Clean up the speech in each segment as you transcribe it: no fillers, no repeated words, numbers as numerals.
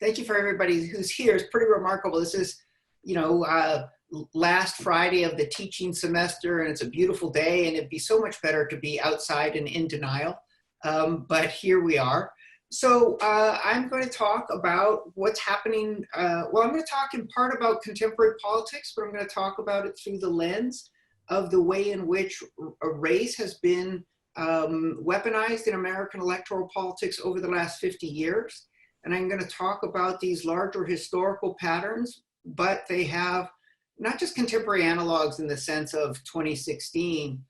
Thank you for everybody who's here. It's pretty remarkable. This is, last Friday of the teaching semester, and it's a beautiful day, and it'd be so much better to be outside and in denial. But here we are. So I'm going to talk about what's happening. I'm going to talk in part about contemporary politics, but I'm going to talk about it through the lens of the way in which race has been weaponized in American electoral politics over the last 50 years. And I'm going to talk about these larger historical patterns, but they have not just contemporary analogs in the sense of 2016,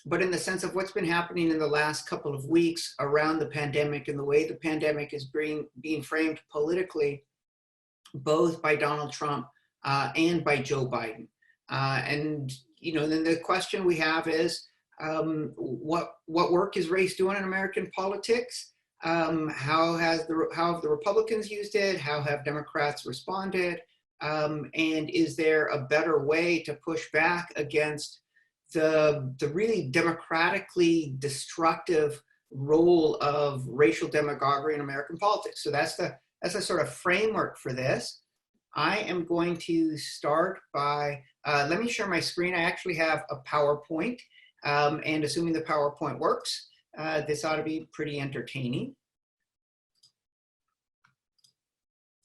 but in the sense of what's been happening in the last couple of weeks around the pandemic and the way the pandemic is being framed politically, both by Donald Trump and by Joe Biden. Then the question we have is, what work is race doing in American politics? How have the Republicans used it? How have Democrats responded? And is there a better way to push back against the really democratically destructive role of racial demagoguery in American politics? So that's a sort of framework for this. I am going to start by, let me share my screen. I actually have a PowerPoint, and assuming the PowerPoint works, this ought to be pretty entertaining.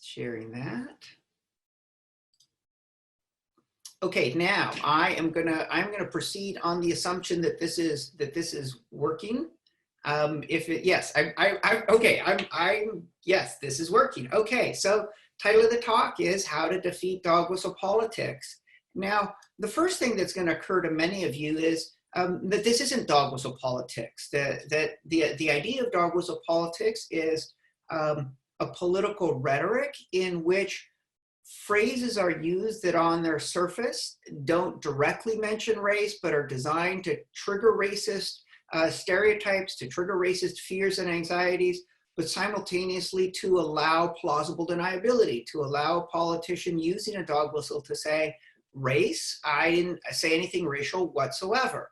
Sharing that. Okay, now I'm gonna proceed on the assumption that this is working. Yes, yes, this is working. Okay, so title of the talk is How to Defeat Dog Whistle Politics. Now, the first thing that's going to occur to many of you is that this isn't dog whistle politics. That the idea of dog whistle politics is a political rhetoric in which phrases are used that on their surface don't directly mention race, but are designed to trigger racist stereotypes, to trigger racist fears and anxieties, but simultaneously to allow plausible deniability, to allow a politician using a dog whistle to say, race, I didn't say anything racial whatsoever.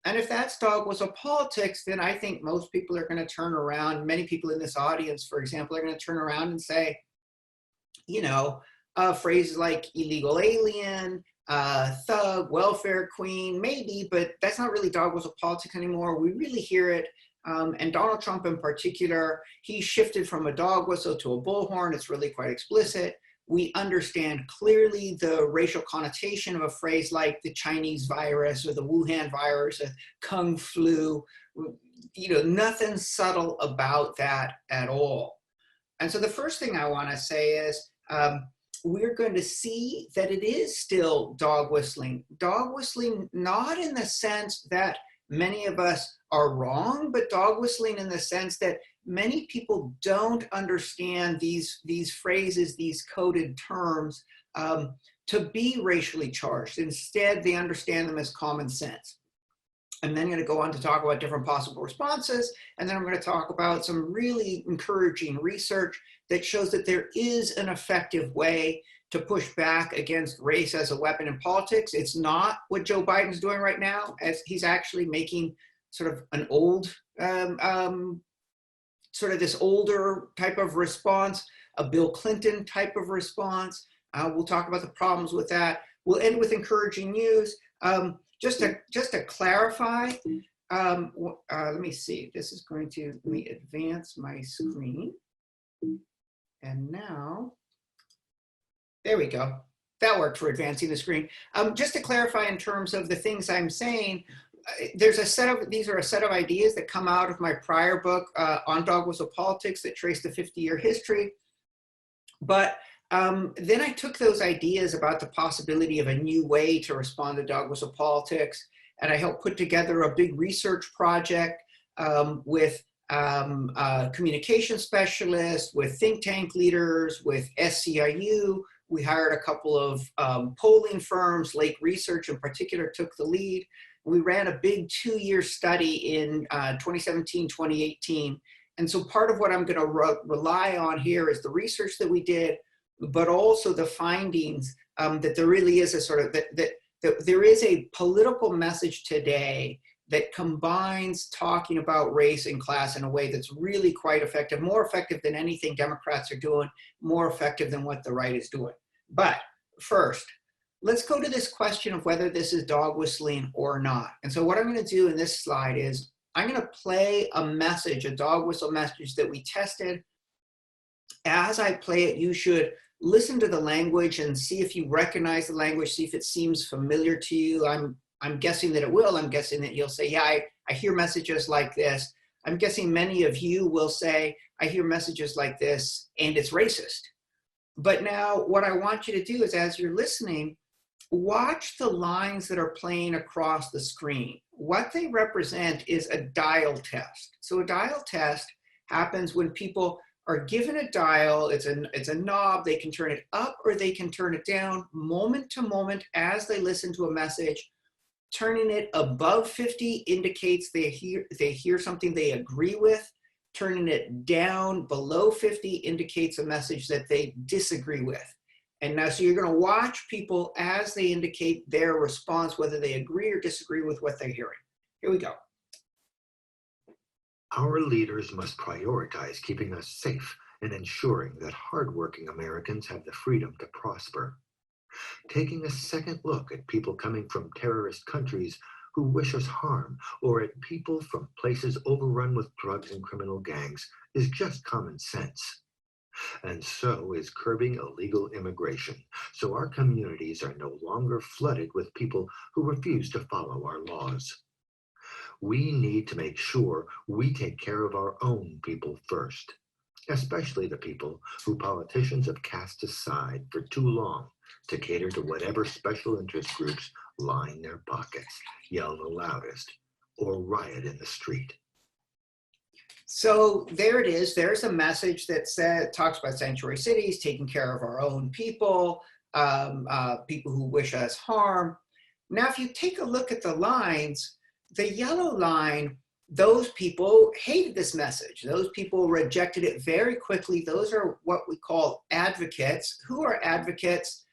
And if that's dog whistle politics, then I think most people are going to turn around, many people in this audience, for example, are going to turn around and say, phrases like illegal alien, thug, welfare queen, maybe, but that's not really dog whistle politics anymore. We really hear it. And Donald Trump in particular, he shifted from a dog whistle to a bullhorn. It's really quite explicit. We understand clearly the racial connotation of a phrase like the Chinese virus or the Wuhan virus, or Kung flu, nothing subtle about that at all. And so the first thing I want to say is, we're going to see that it is still dog whistling. Dog whistling, not in the sense that many of us are wrong, but dog whistling in the sense that many people don't understand these phrases, these coded terms, to be racially charged. Instead, they understand them as common sense. I'm then going to go on to talk about different possible responses, and then I'm going to talk about some really encouraging research that shows that there is an effective way to push back against race as a weapon in politics. It's not what Joe Biden's doing right now, as he's actually making sort of an old, sort of this older type of response, a Bill Clinton type of response. We'll talk about the problems with that. We'll end with encouraging news. Just to clarify, let me see. This is going to, let me advance my screen. And now, there we go. That worked for advancing the screen. Just to clarify in terms of the things I'm saying, these are a set of ideas that come out of my prior book on dog whistle politics that trace the 50-year history. But then I took those ideas about the possibility of a new way to respond to dog whistle politics, and I helped put together a big research project with communication specialists, with think tank leaders, with SCIU. We hired a couple of polling firms. Lake Research in particular took the lead. We ran a big 2-year study in 2017, 2018. And so part of what I'm going to rely on here is the research that we did, but also the findings that there really is a sort of, that there is a political message today that combines talking about race and class in a way that's really quite effective, more effective than anything Democrats are doing, more effective than what the right is doing. But first, let's go to this question of whether this is dog whistling or not. And so what I'm going to do in this slide is I'm going to play a message, a dog whistle message that we tested. As I play it, you should listen to the language and see if you recognize the language, see if it seems familiar to you. I'm guessing that it will. I'm guessing that you'll say, yeah, I hear messages like this. I'm guessing many of you will say, I hear messages like this, and it's racist. But now what I want you to do is, as you're listening, watch the lines that are playing across the screen. What they represent is a dial test. So a dial test happens when people are given a dial. It's a knob. They can turn it up or they can turn it down moment to moment as they listen to a message. Turning it above 50 indicates they hear something they agree with. Turning it down below 50 indicates a message that they disagree with. And now, so you're going to watch people as they indicate their response, whether they agree or disagree with what they're hearing. Here we go. Our leaders must prioritize keeping us safe and ensuring that hardworking Americans have the freedom to prosper. Taking a second look at people coming from terrorist countries who wish us harm, or at people from places overrun with drugs and criminal gangs, is just common sense. And so is curbing illegal immigration, so our communities are no longer flooded with people who refuse to follow our laws. We need to make sure we take care of our own people first, especially the people who politicians have cast aside for too long to cater to whatever special interest groups line their pockets, yell the loudest, or riot in the street. So there it is. There's a message that talks about sanctuary cities, taking care of our own people, people who wish us harm. Now, if you take a look at the lines, the yellow line, those people hated this message. Those people rejected it very quickly. Those are what we call advocates. Who are advocates?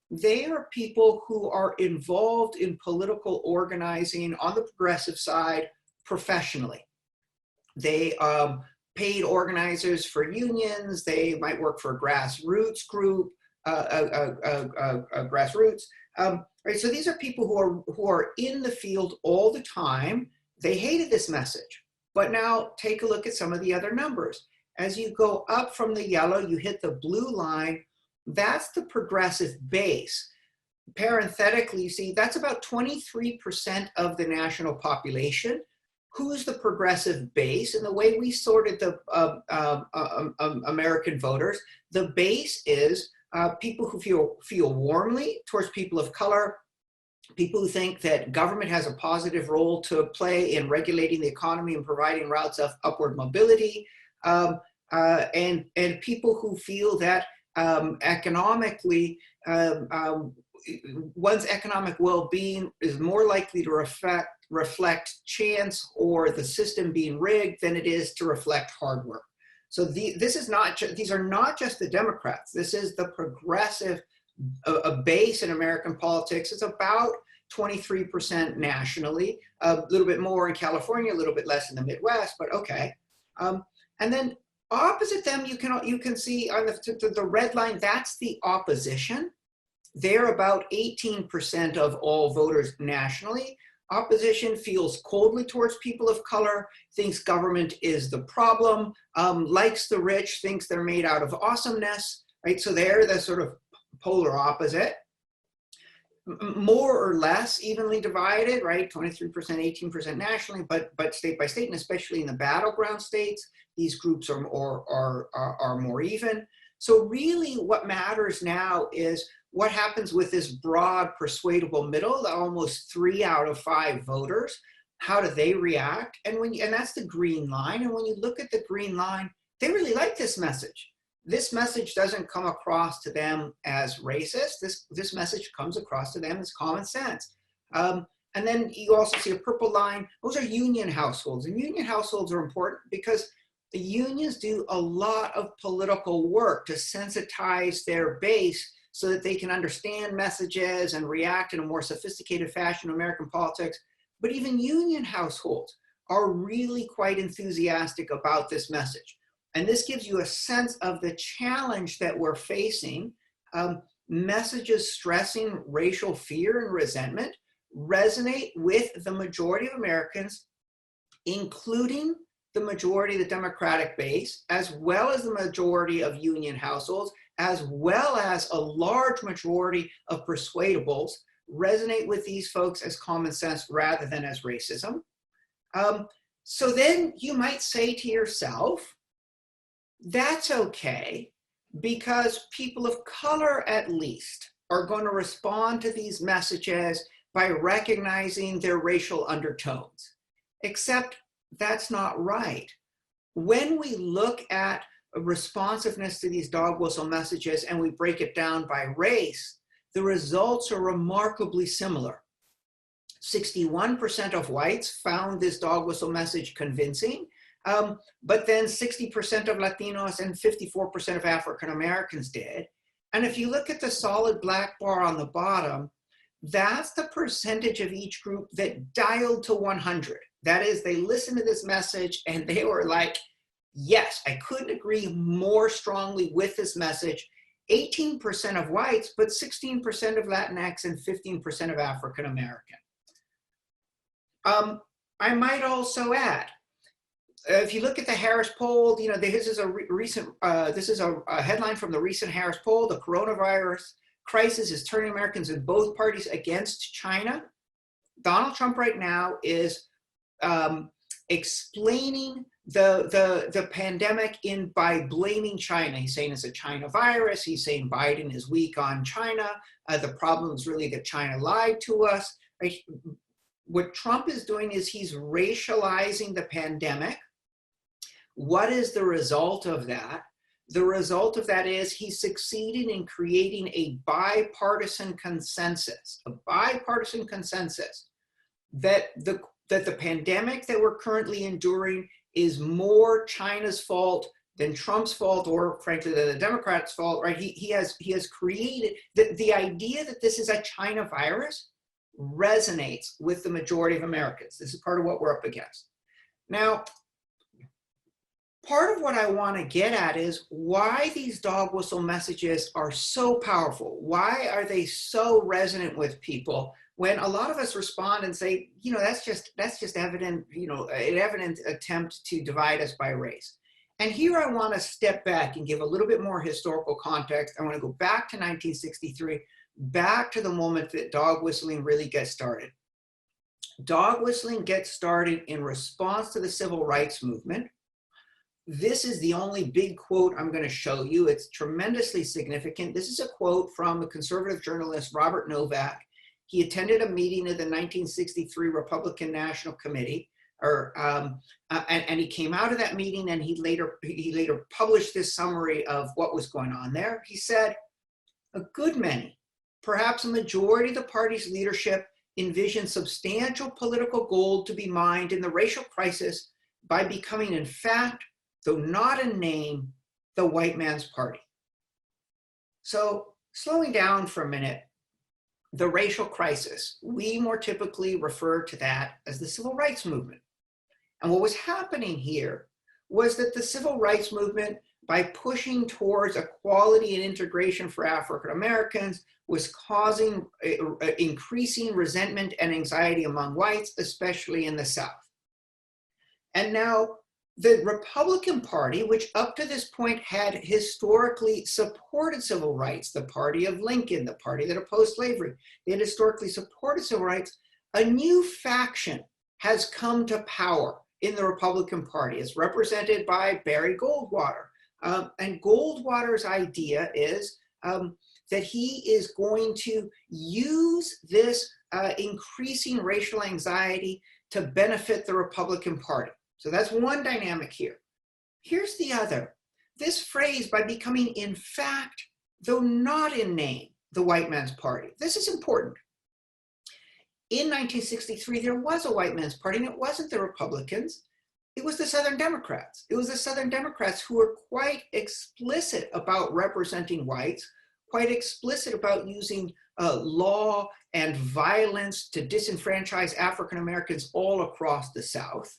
They are people who are involved in political organizing on the progressive side professionally. They paid organizers for unions. They might work for a grassroots group, grassroots. Right. So these are people who are in the field all the time. They hated this message. But now take a look at some of the other numbers. As you go up from the yellow, you hit the blue line. That's the progressive base. Parenthetically, you see, that's about 23% of the national population. Who's the progressive base? And the way we sorted the American voters, the base is people who feel warmly towards people of color, people who think that government has a positive role to play in regulating the economy and providing routes of upward mobility, and people who feel that economically, one's economic well-being is more likely to reflect chance or the system being rigged than it is to reflect hard work. So these are not just the Democrats. This is the progressive base in American politics. It's about 23% nationally, a little bit more in California, a little bit less in the Midwest, but okay. And then opposite them, you can see on the red line, that's the opposition. They're about 18% of all voters nationally. Opposition feels coldly towards people of color, thinks government is the problem, likes the rich, thinks they're made out of awesomeness, right? So they're the sort of polar opposite. More or less evenly divided, right? 23%, 18% nationally, but state by state, and especially in the battleground states, these groups are more even. So really what matters now is what happens with this broad persuadable middle, almost 3 out of 5 voters. How do they react? And that's the green line. And when you look at the green line, they really like this message. This message doesn't come across to them as racist. This message comes across to them as common sense. And then you also see a purple line. Those are union households. And union households are important because the unions do a lot of political work to sensitize their base so that they can understand messages and react in a more sophisticated fashion to American politics. but even union households are really quite enthusiastic about this message. And this gives you a sense of the challenge that we're facing. Messages stressing racial fear and resentment resonate with the majority of Americans, including the majority of the Democratic base, as well as the majority of union households, as well as a large majority of persuadables resonate with these folks as common sense rather than as racism. So then you might say to yourself, that's okay, because people of color at least are going to respond to these messages by recognizing their racial undertones. Except that's not right. When we look at responsiveness to these dog whistle messages and we break it down by race, the results are remarkably similar. 61% of whites found this dog whistle message convincing, but then 60% of Latinos and 54% of African Americans did. And if you look at the solid black bar on the bottom, that's the percentage of each group that dialed to 100. That is, they listened to this message and they were like, yes, I couldn't agree more strongly with this message. 18% of whites, but 16% of Latinx and 15% of African American. I might also add, if you look at the Harris poll, this is a headline from the recent Harris poll. The coronavirus crisis is turning Americans in both parties against China. Donald Trump right now is explaining the pandemic by blaming China. He's saying it's a China virus. He's saying Biden is weak on China. The problem is really that China lied to us. Right? What Trump is doing is he's racializing the pandemic. What is the result of that? The result of that is he succeeded in creating a bipartisan consensus that the pandemic that we're currently enduring is more China's fault than Trump's fault, or frankly, than the Democrats' fault, right? He has created, the idea that this is a China virus resonates with the majority of Americans. This is part of what we're up against. Now, part of what I want to get at is why these dog whistle messages are so powerful. Why are they so resonant with people when a lot of us respond and say, that's just evident, an evident attempt to divide us by race. And here I want to step back and give a little bit more historical context. I want to go back to 1963, back to the moment that dog whistling really gets started. Dog whistling gets started in response to the civil rights movement. This is the only big quote I'm going to show you. It's tremendously significant. This is a quote from the conservative journalist Robert Novak. He attended a meeting of the 1963 Republican National Committee, and he came out of that meeting, and he later published this summary of what was going on there. He said, a good many, perhaps a majority of the party's leadership envisioned substantial political gold to be mined in the racial crisis by becoming, in fact, though not in name, the white man's party. So slowing down for a minute, the racial crisis, we more typically refer to that as the civil rights movement. And what was happening here was that the civil rights movement, by pushing towards equality and integration for African Americans, was causing increasing resentment and anxiety among whites, especially in the South. And now the Republican Party, which up to this point had historically supported civil rights, the party of Lincoln, the party that opposed slavery, they had historically supported civil rights, a new faction has come to power in the Republican Party. It's represented by Barry Goldwater. And Goldwater's idea is that he is going to use this increasing racial anxiety to benefit the Republican Party. So that's one dynamic here. Here's the other. This phrase, by becoming in fact, though not in name, the white man's party. This is important. In 1963, there was a white man's party, and it wasn't the Republicans. It was the Southern Democrats. It was the Southern Democrats who were quite explicit about representing whites, quite explicit about using law and violence to disenfranchise African Americans all across the South.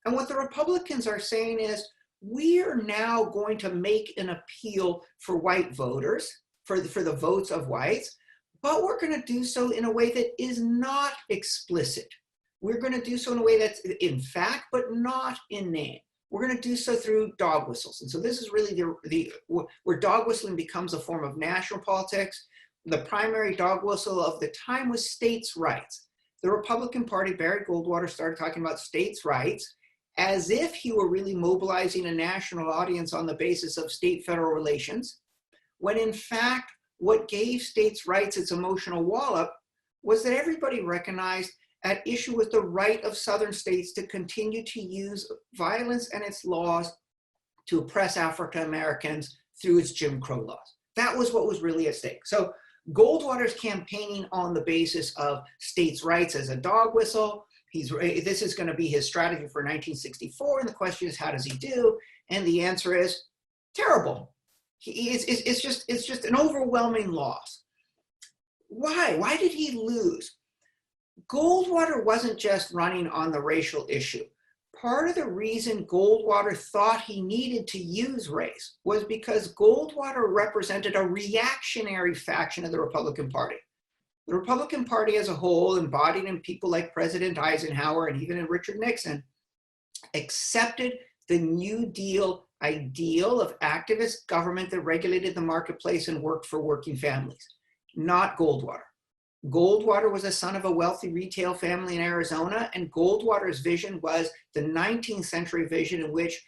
And what the Republicans are saying is, we are now going to make an appeal for white voters, for the votes of whites, but we're going to do so in a way that is not explicit. We're going to do so in a way that's in fact, but not in name. We're going to do so through dog whistles. And so this is really where dog whistling becomes a form of national politics. The primary dog whistle of the time was states' rights. The Republican Party, Barry Goldwater, started talking about states' rights as if he were really mobilizing a national audience on the basis of state-federal relations, when in fact, what gave states' rights its emotional wallop was that everybody recognized at issue with the right of Southern states to continue to use violence and its laws to oppress African Americans through its Jim Crow laws. That was what was really at stake. So Goldwater's campaigning on the basis of states' rights as a dog whistle. This is going to be his strategy for 1964, and the question is, how does he do? And the answer is terrible. It's just an overwhelming loss. Why? Why did he lose? Goldwater wasn't just running on the racial issue. Part of the reason Goldwater thought he needed to use race was because Goldwater represented a reactionary faction of the Republican Party. The Republican Party as a whole, embodied in people like President Eisenhower and even in Richard Nixon, accepted the New Deal ideal of activist government that regulated the marketplace and worked for working families, not Goldwater. Goldwater was a son of a wealthy retail family in Arizona, and Goldwater's vision was the 19th century vision in which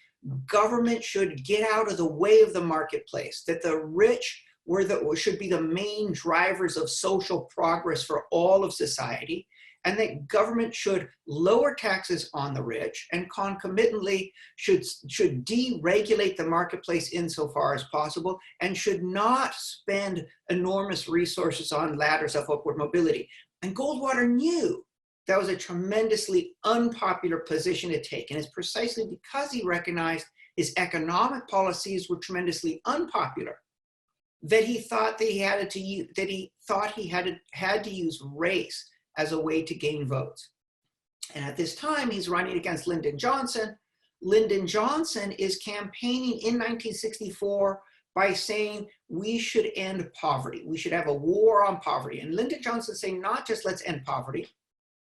government should get out of the way of the marketplace, that the rich should be the main drivers of social progress for all of society, and that government should lower taxes on the rich and concomitantly should deregulate the marketplace insofar as possible and should not spend enormous resources on ladders of upward mobility. And Goldwater knew that was a tremendously unpopular position to take. And it's precisely because he recognized his economic policies were tremendously unpopular that he thought that he had to use race as a way to gain votes. And at this time, he's running against Lyndon Johnson. Lyndon Johnson is campaigning in 1964 by saying we should end poverty. We should have a war on poverty. And Lyndon Johnson is saying not just let's end poverty,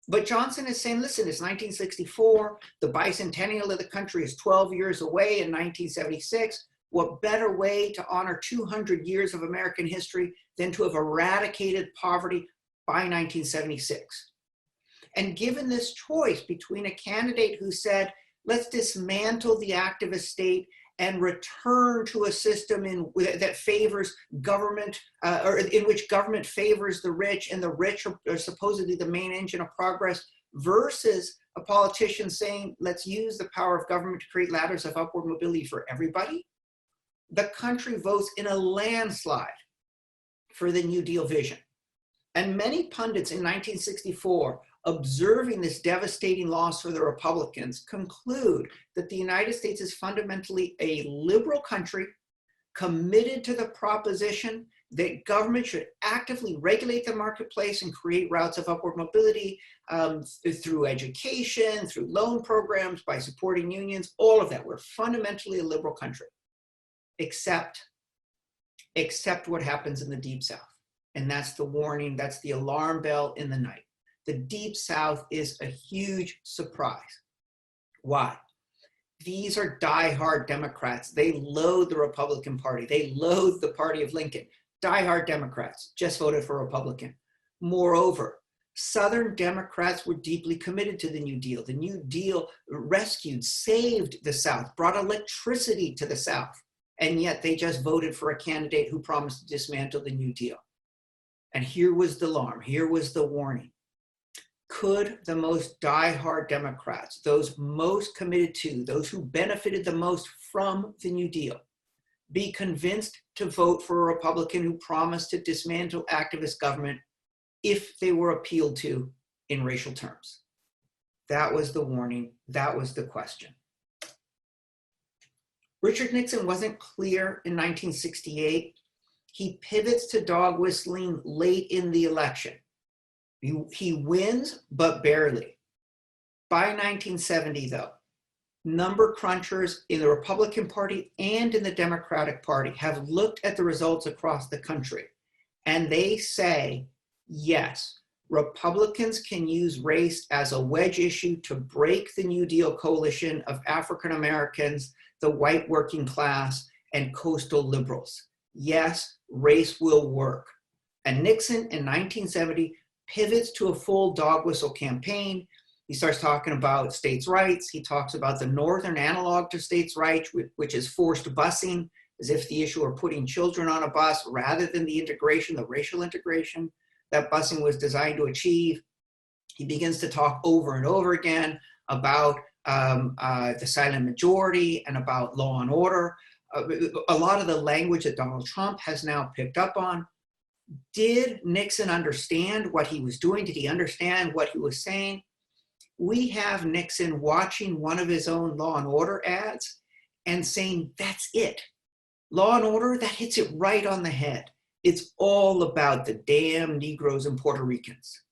but Johnson is saying, listen, it's 1964. The bicentennial of the country is 12 years away in 1976. What better way to honor 200 years of American history than to have eradicated poverty by 1976? And given this choice between a candidate who said, let's dismantle the activist state and return to a system that favors government, or in which government favors the rich and the rich are supposedly the main engine of progress, versus a politician saying, let's use the power of government to create ladders of upward mobility for everybody, the country votes in a landslide for the New Deal vision. And many pundits in 1964, observing this devastating loss for the Republicans, conclude that the United States is fundamentally a liberal country committed to the proposition that government should actively regulate the marketplace and create routes of upward mobility through education, through loan programs, by supporting unions, all of that. We're fundamentally a liberal country, except what happens in the Deep South. And that's the warning, that's the alarm bell in the night. The Deep South is a huge surprise. Why? These are diehard Democrats. They loathe the Republican Party. They loathe the party of Lincoln. Diehard Democrats just voted for Republican. Moreover, Southern Democrats were deeply committed to the New Deal. The New Deal rescued, saved the South, brought electricity to the South. And yet they just voted for a candidate who promised to dismantle the New Deal. And here was the alarm, here was the warning. Could the most diehard Democrats, those most committed to, those who benefited the most from the New Deal, be convinced to vote for a Republican who promised to dismantle activist government if they were appealed to in racial terms? That was the warning, that was the question. Richard Nixon wasn't clear in 1968 He pivots to dog whistling late in the election. He wins, but barely. By 1970, though, number crunchers in the Republican Party and in the Democratic Party have looked at the results across the country, and they say, yes, Republicans can use race as a wedge issue to break the New Deal coalition of African Americans, the white working class, and coastal liberals. Yes, race will work. And Nixon in 1970 pivots to a full dog whistle campaign. He starts talking about states' rights. He talks about the northern analog to states' rights, which is forced busing, as if the issue of putting children on a bus rather than the integration, the racial integration that busing was designed to achieve. He begins to talk over and over again about the silent majority and about law and order. A lot of the language that Donald Trump has now picked up on. Did Nixon understand what he was doing? Did he understand what he was saying? We have Nixon watching one of his own Law and Order ads and saying, that's it. Law and Order, that hits it right on the head. It's all about the damn Negroes and Puerto Ricans.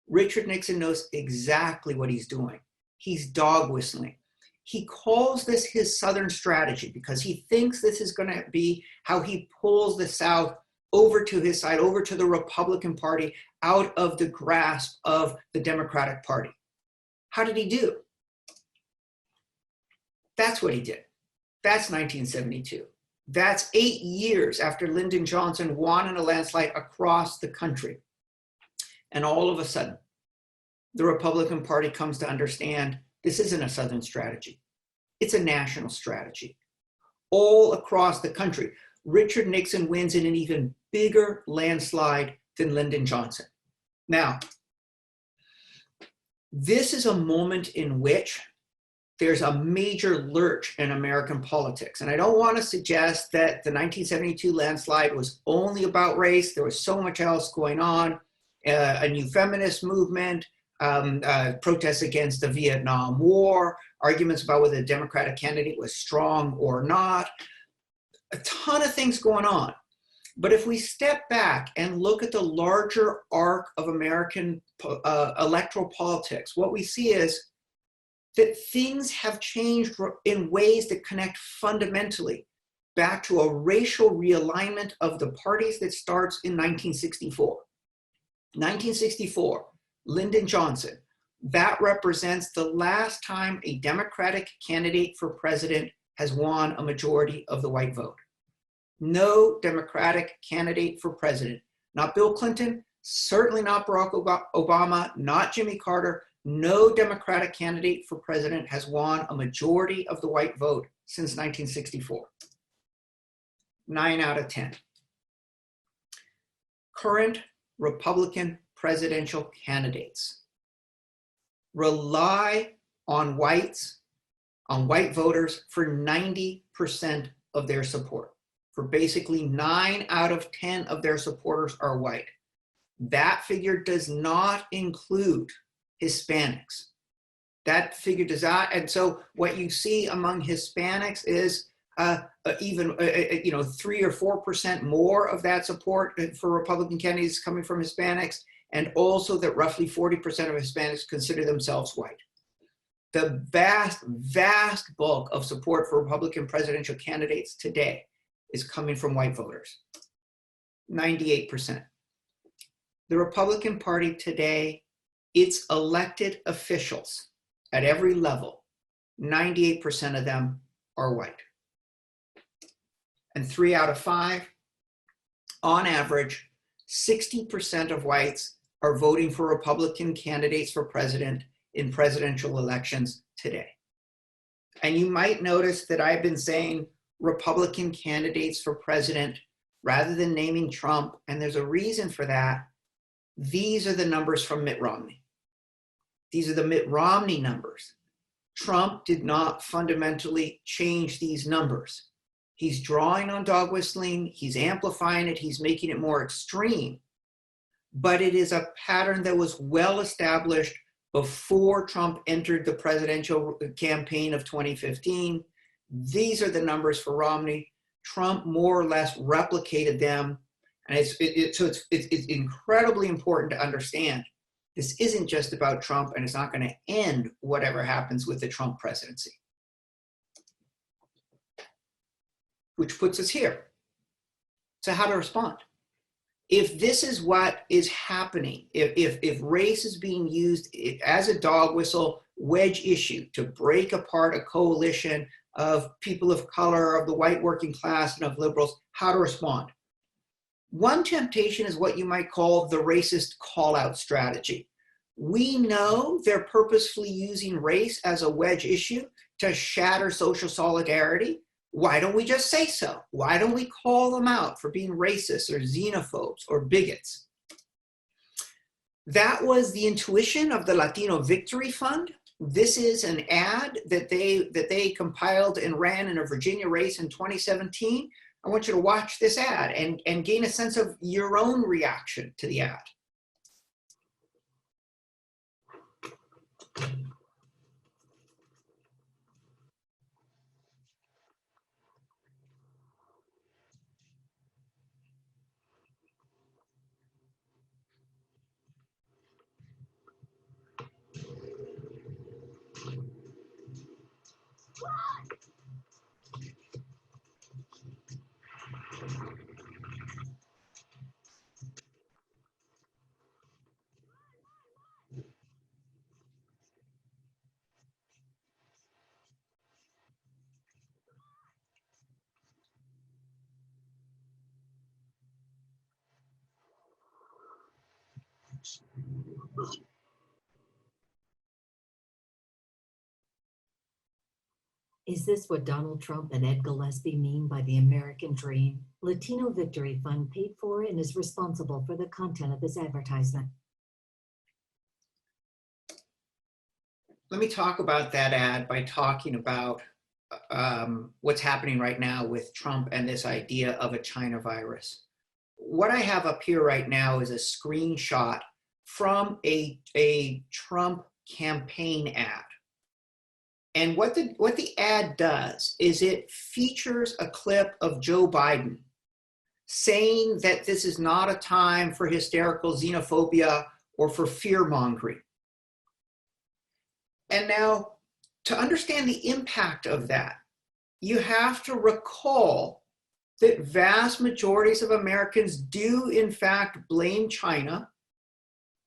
Richard Nixon knows exactly what he's doing. He's dog whistling. He calls this his Southern strategy because he thinks this is going to be how he pulls the South over to his side, over to the Republican Party, out of the grasp of the Democratic Party. How did he do? That's what he did. That's 1972. That's 8 years after Lyndon Johnson won in a landslide across the country. And all of a sudden, the Republican Party comes to understand this isn't a Southern strategy. It's a national strategy. All across the country, Richard Nixon wins in an even bigger landslide than Lyndon Johnson. Now, this is a moment in which there's a major lurch in American politics. And I don't want to suggest that the 1972 landslide was only about race. There was so much else going on, a new feminist movement, protests against the Vietnam War, arguments about whether the Democratic candidate was strong or not, a ton of things going on. But if we step back and look at the larger arc of American electoral politics, what we see is that things have changed in ways that connect fundamentally back to a racial realignment of the parties that starts in 1964. 1964, Lyndon Johnson, that represents the last time a Democratic candidate for president has won a majority of the white vote. No Democratic candidate for president, not Bill Clinton, certainly not Barack Obama, not Jimmy Carter, no Democratic candidate for president has won a majority of the white vote since 1964. 9 out of 10. Current Republican presidential candidates rely on white voters for 90% of their support. For basically 9 out of 10 of their supporters are white. That figure does not include Hispanics. That figure does not, and so what you see among Hispanics is even 3 or 4% more of that support for Republican candidates coming from Hispanics, and also that roughly 40% of Hispanics consider themselves white. The vast bulk of support for Republican presidential candidates today is coming from white voters, 98%. The Republican Party today, its elected officials at every level, 98% of them are white. And 3 out of 5, on average, 60% of whites are voting for Republican candidates for president in presidential elections today. And you might notice that I've been saying Republican candidates for president rather than naming Trump, and there's a reason for that. These are the numbers from Mitt Romney. These are the Mitt Romney numbers. Trump did not fundamentally change these numbers. He's drawing on dog whistling, he's amplifying it, he's making it more extreme. But it is a pattern that was well established before Trump entered the presidential campaign of 2015. These are the numbers for Romney. Trump more or less replicated them And it's incredibly important to understand this isn't just about Trump, and it's not going to end whatever happens with the Trump presidency. Which puts us here. So how to respond? If this is what is happening, if race is being used as a dog whistle wedge issue to break apart a coalition of people of color, of the white working class, and of liberals, how to respond? One temptation is what you might call the racist call-out strategy. We know they're purposefully using race as a wedge issue to shatter social solidarity. Why don't we just say so? Why don't we call them out for being racist or xenophobes or bigots? That was the intuition of the Latino Victory Fund. This is an ad that they compiled and ran in a Virginia race in 2017. I want you to watch this ad and gain a sense of your own reaction to the ad. Is this what Donald Trump and Ed Gillespie mean by the American dream? Latino Victory Fund paid for and is responsible for the content of this advertisement. Let me talk about that ad by talking about what's happening right now with Trump and this idea of a China virus. What I have up here right now is a screenshot from a Trump campaign ad. And what the ad does is it features a clip of Joe Biden saying that this is not a time for hysterical xenophobia or for fear-mongering. And now, to understand the impact of that, you have to recall that vast majorities of Americans do in fact blame China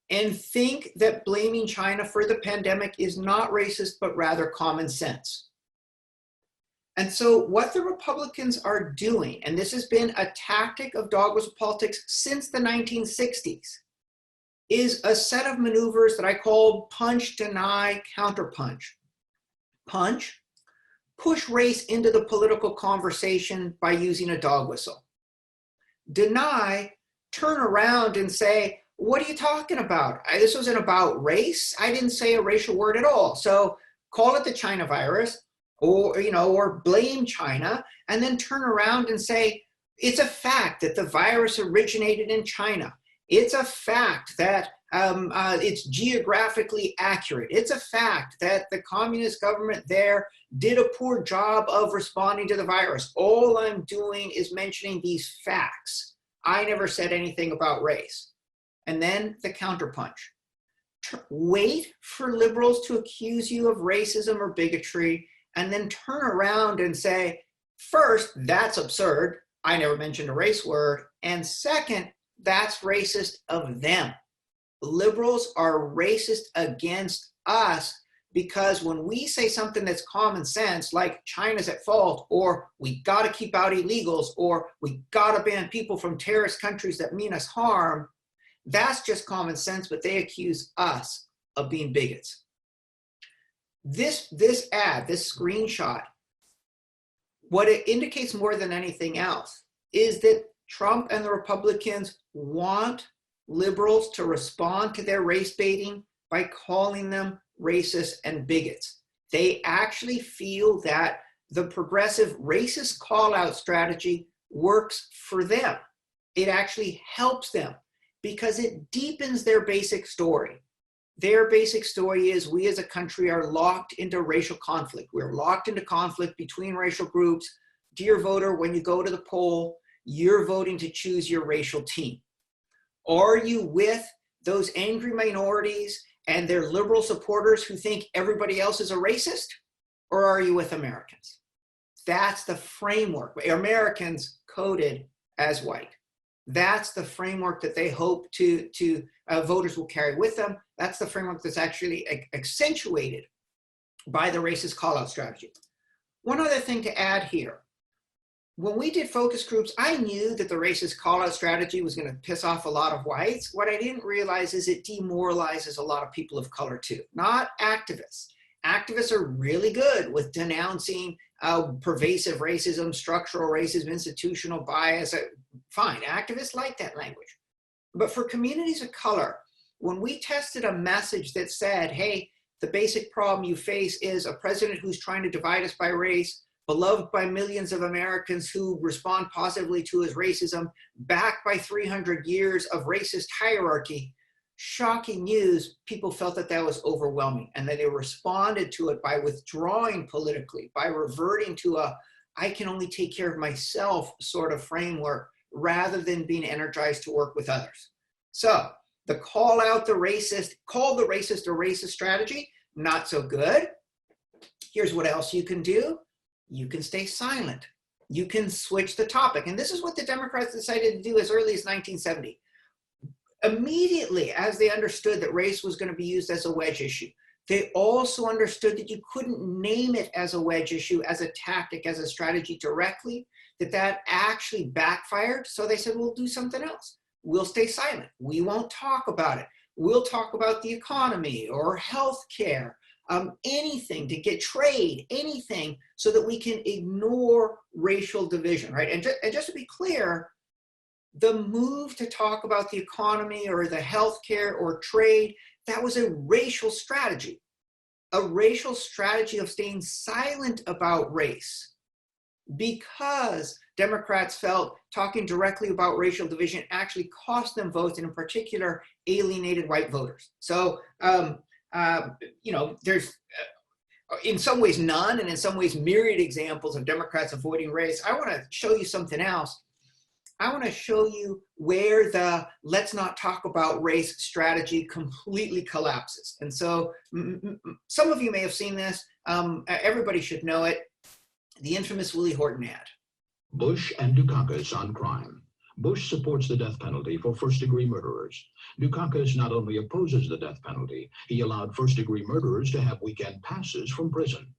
and think that blaming China for the pandemic is not racist, but rather common sense. And so what the Republicans are doing, and this has been a tactic of dog whistle politics since the 1960s, is a set of maneuvers that I call punch, deny, counterpunch. Punch, push race into the political conversation by using a dog whistle. Deny, turn around and say, what are you talking about? This wasn't about race. I didn't say a racial word at all. So call it the China virus, or blame China, and then turn around and say, it's a fact that the virus originated in China. It's a fact that it's geographically accurate. It's a fact that the communist government there did a poor job of responding to the virus. All I'm doing is mentioning these facts. I never said anything about race. And then the counterpunch. Wait for liberals to accuse you of racism or bigotry, and then turn around and say, first, that's absurd. I never mentioned a race word. And second, that's racist of them. Liberals are racist against us because when we say something that's common sense, like China's at fault, or we got to keep out illegals, or we got to ban people from terrorist countries that mean us harm, that's just common sense, but they accuse us of being bigots. This ad, this screenshot, what it indicates more than anything else is that Trump and the Republicans want liberals to respond to their race baiting by calling them racist and bigots. They actually feel that the progressive racist call-out strategy works for them. It actually helps them because it deepens their basic story. Their basic story is we as a country are locked into racial conflict. We're locked into conflict between racial groups. Dear voter, when you go to the poll, you're voting to choose your racial team. Are you with those angry minorities and their liberal supporters who think everybody else is a racist? Or are you with Americans? That's the framework. Americans coded as white. That's the framework that they hope voters will carry with them. That's the framework that's actually accentuated by the racist call-out strategy. One other thing to add here. When we did focus groups, I knew that the racist call-out strategy was going to piss off a lot of whites. What I didn't realize is it demoralizes a lot of people of color too, not activists. Activists are really good with denouncing pervasive racism, structural racism, institutional bias. Fine, activists like that language. But for communities of color, when we tested a message that said, hey, the basic problem you face is a president who's trying to divide us by race, beloved by millions of Americans who respond positively to his racism, backed by 300 years of racist hierarchy, shocking news, people felt that that was overwhelming and that they responded to it by withdrawing politically, by reverting to a I can only take care of myself sort of framework rather than being energized to work with others. So the call the racist a racist strategy, not so good. Here's what else you can do. You can stay silent. You can switch the topic. And this is what the Democrats decided to do as early as 1970. Immediately, as they understood that race was going to be used as a wedge issue, they also understood that you couldn't name it as a wedge issue, as a tactic, as a strategy directly, that actually backfired. So they said, we'll do something else. We'll stay silent. We won't talk about it. We'll talk about the economy or healthcare, anything to get trade, anything so that we can ignore racial division, right? And just to be clear, the move to talk about the economy or the healthcare or trade, that was a racial strategy of staying silent about race because Democrats felt talking directly about racial division actually cost them votes, and in particular, alienated white voters. So, there's in some ways none, and in some ways myriad examples of Democrats avoiding race. I want to show you something else. I want to show you where the let's not talk about race strategy completely collapses. And so some of you may have seen this. Everybody should know it. The infamous Willie Horton ad. Bush and Dukakis on crime. Bush supports the death penalty for first-degree murderers. Dukakis not only opposes the death penalty, he allowed first-degree murderers to have weekend passes from prison.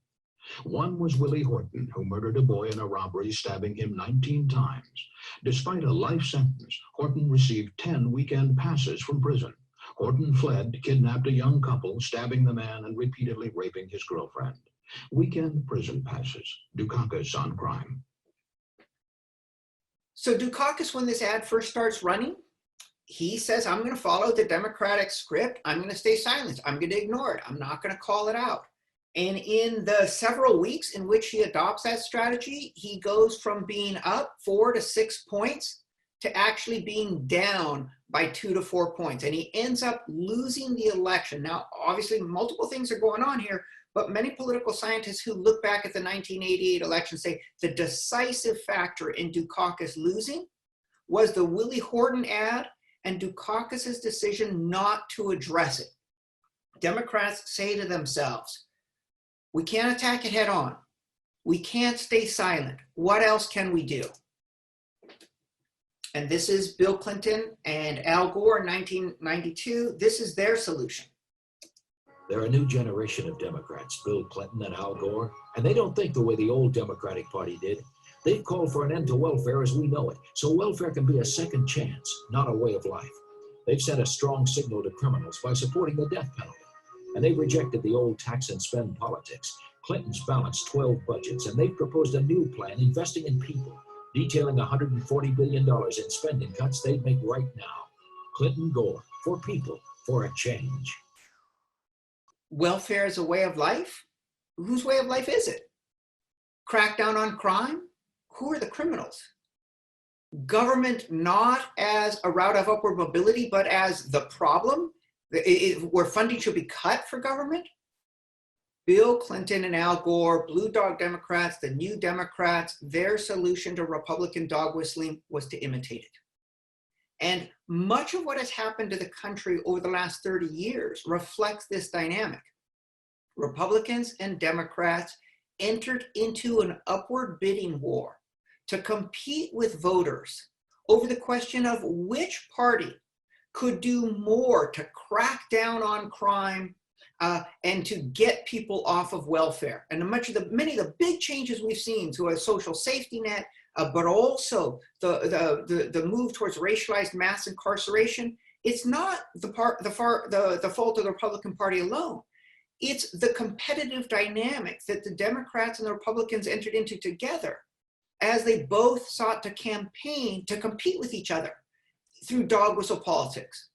One was Willie Horton, who murdered a boy in a robbery, stabbing him 19 times. Despite a life sentence, Horton received 10 weekend passes from prison. Horton fled, kidnapped a young couple, stabbing the man and repeatedly raping his girlfriend. Weekend prison passes. Dukakis on crime. So Dukakis, when this ad first starts running, he says, I'm going to follow the Democratic script. I'm going to stay silent. I'm going to ignore it. I'm not going to call it out. And in the several weeks in which he adopts that strategy, he goes from being up 4 to 6 points to actually being down by 2 to 4 points. And he ends up losing the election. Now, obviously, multiple things are going on here, but many political scientists who look back at the 1988 election say the decisive factor in Dukakis losing was the Willie Horton ad and Dukakis' decision not to address it. Democrats say to themselves, we can't attack it head on. We can't stay silent. What else can we do? And this is Bill Clinton and Al Gore in 1992. This is their solution. They're a new generation of Democrats, Bill Clinton and Al Gore, and they don't think the way the old Democratic Party did. They've called for an end to welfare as we know it, so welfare can be a second chance, not a way of life. They've sent a strong signal to criminals by supporting the death penalty. And they've rejected the old tax and spend politics. Clinton's balanced 12 budgets, and they've proposed a new plan investing in people, detailing $140 billion in spending cuts they'd make right now. Clinton, Gore, for people, for a change. Welfare is a way of life? Whose way of life is it? Crack down on crime? Who are the criminals? Government not as a route of upward mobility, but as the problem? Where funding should be cut for government? Bill Clinton and Al Gore, Blue Dog Democrats, the New Democrats, their solution to Republican dog whistling was to imitate it. And much of what has happened to the country over the last 30 years reflects this dynamic. Republicans and Democrats entered into an upward bidding war to compete with voters over the question of which party could do more to crack down on crime and to get people off of welfare. And many of the big changes we've seen to a social safety net, but also the move towards racialized mass incarceration, it's not the fault of the Republican Party alone. It's the competitive dynamic that the Democrats and the Republicans entered into together as they both sought to compete with each other through dog whistle politics.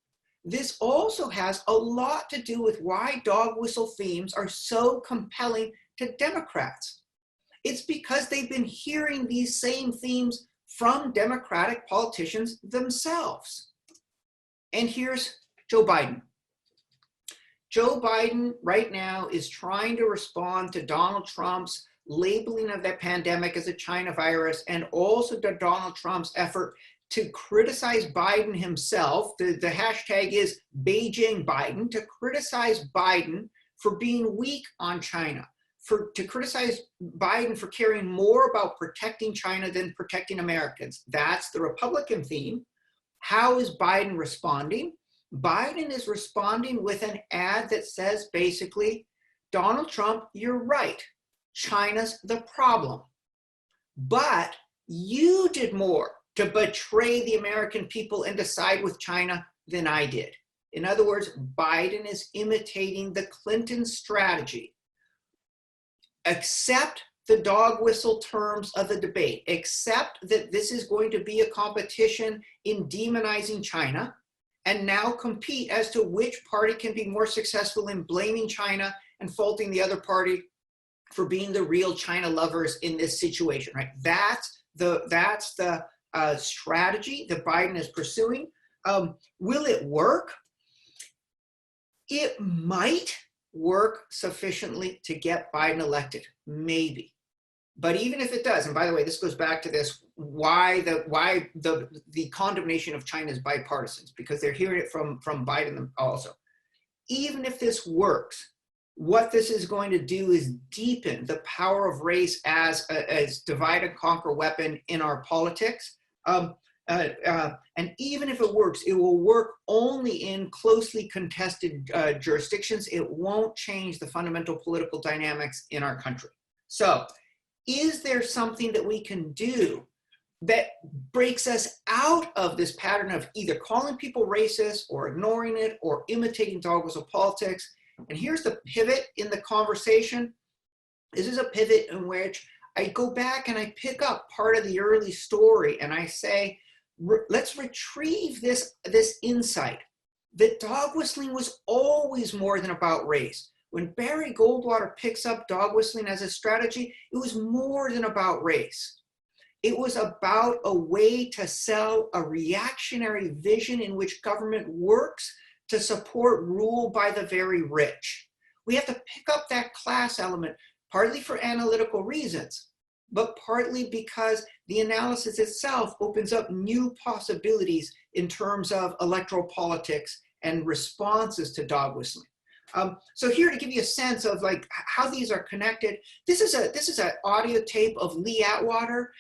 This also has a lot to do with why dog whistle themes are so compelling to Democrats. It's because they've been hearing these same themes from Democratic politicians themselves. And here's Joe Biden. Joe Biden right now is trying to respond to Donald Trump's labeling of that pandemic as a China virus, and also to Donald Trump's effort to criticize Biden himself. The hashtag is Beijing Biden, to criticize Biden for being weak on China, to criticize Biden for caring more about protecting China than protecting Americans. That's the Republican theme. How is Biden responding? Biden is responding with an ad that says basically, Donald Trump, you're right. China's the problem. But you did more to betray the American people and to side with China than I did. In other words, Biden is imitating the Clinton strategy. Accept the dog whistle terms of the debate. Accept that this is going to be a competition in demonizing China, and now compete as to which party can be more successful in blaming China and faulting the other party for being the real China lovers in this situation, right? That's the strategy that Biden is pursuing. Will it work? It might work sufficiently to get Biden elected, maybe. But even if it does, and by the way, this goes back to this, why the condemnation of China is bipartisan, because they're hearing it from Biden also. Even if this works, what this is going to do is deepen the power of race as divide and conquer weapon in our politics. And even if it works, it will work only in closely contested jurisdictions. It won't change the fundamental political dynamics in our country. So, is there something that we can do that breaks us out of this pattern of either calling people racist or ignoring it or imitating dog whistle politics? And here's the pivot in the conversation. This is a pivot in which I go back and I pick up part of the early story and I say, let's retrieve this insight that dog whistling was always more than about race. When Barry Goldwater picks up dog whistling as a strategy, it was more than about race. It was about a way to sell a reactionary vision in which government works to support rule by the very rich. We have to pick up that class element, partly for analytical reasons, but partly because the analysis itself opens up new possibilities in terms of electoral politics and responses to dog whistling. So here to give you a sense of like how these are connected, this is an audio tape of Lee Atwater.